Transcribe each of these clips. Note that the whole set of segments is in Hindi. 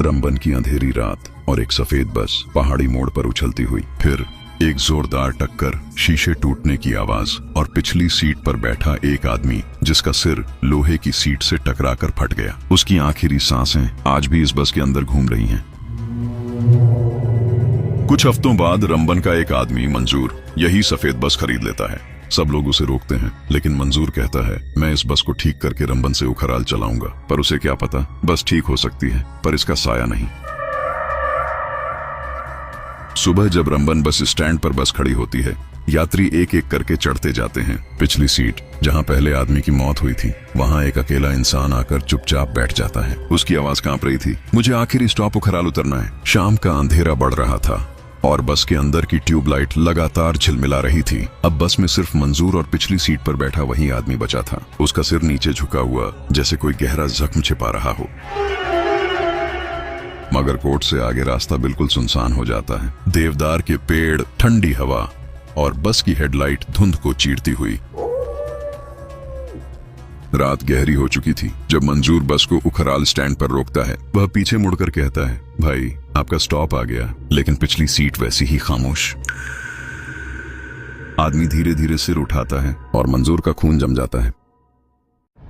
रंबन की अंधेरी रात और एक सफेद बस पहाड़ी मोड़ पर उछलती हुई। फिर एक जोरदार टक्कर, शीशे टूटने की आवाज और पिछली सीट पर बैठा एक आदमी जिसका सिर लोहे की सीट से टकराकर फट गया। उसकी आखिरी सांसें आज भी इस बस के अंदर घूम रही हैं। कुछ हफ्तों बाद रंबन का एक आदमी मंजूर यही सफेद बस खरीद लेता है। सब लोग उसे रोकते हैं, लेकिन मंजूर कहता है, मैं इस बस को ठीक करके रंबन से उखराल चलाऊंगा। पर उसे क्या पता, बस ठीक हो सकती है पर इसका साया नहीं। सुबह जब रंबन बस स्टैंड पर बस खड़ी होती है, यात्री एक एक करके चढ़ते जाते हैं। पिछली सीट जहां पहले आदमी की मौत हुई थी, वहां एक अकेला इंसान आकर चुपचाप बैठ जाता है। उसकी आवाज कांप रही थी, मुझे आखिरी स्टॉप उखराल उतरना है। शाम का अंधेरा बढ़ रहा था और बस के अंदर की ट्यूबलाइट लगातार झिलमिला रही थी। अब बस में सिर्फ मंजूर और पिछली सीट पर बैठा वही आदमी बचा था। उसका सिर नीचे झुका हुआ, जैसे कोई गहरा जख्म छिपा रहा हो। मगर कोर्ट से आगे रास्ता बिल्कुल सुनसान हो जाता है। देवदार के पेड़, ठंडी हवा और बस की हेडलाइट धुंध को चीरती हुई। रात गहरी हो चुकी थी जब मंजूर बस को उखराल स्टैंड पर रोकता है। वह पीछे मुड़कर कहता है, भाई आपका स्टॉप आ गया। लेकिन पिछली सीट वैसी ही खामोश। आदमी धीरे धीरे सिर उठाता है और मंजूर का खून जम जाता है।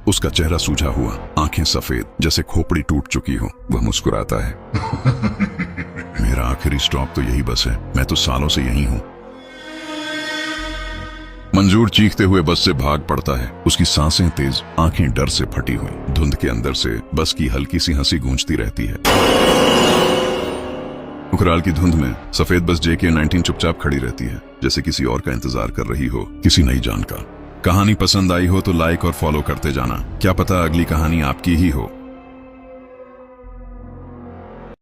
उसका चेहरा सूझा हुआ, आंखें सफेद जैसे खोपड़ी टूट चुकी हो। वह मुस्कुराता है, मेरा आखिरी स्टॉप तो यही बस है, मैं तो सालों से यही हूं। मंजूर चीखते हुए बस से भाग पड़ता है। उसकी सांसें तेज, आंखें डर से फटी हुई। धुंध के अंदर से बस की हल्की सी हंसी गूंजती रहती है। उखराल की धुंध में सफेद बस JK-19 चुपचाप खड़ी रहती है, जैसे किसी और का इंतजार कर रही हो, किसी नई जान का। कहानी पसंद आई हो तो लाइक और फॉलो करते जाना। क्या पता अगली कहानी आपकी ही हो।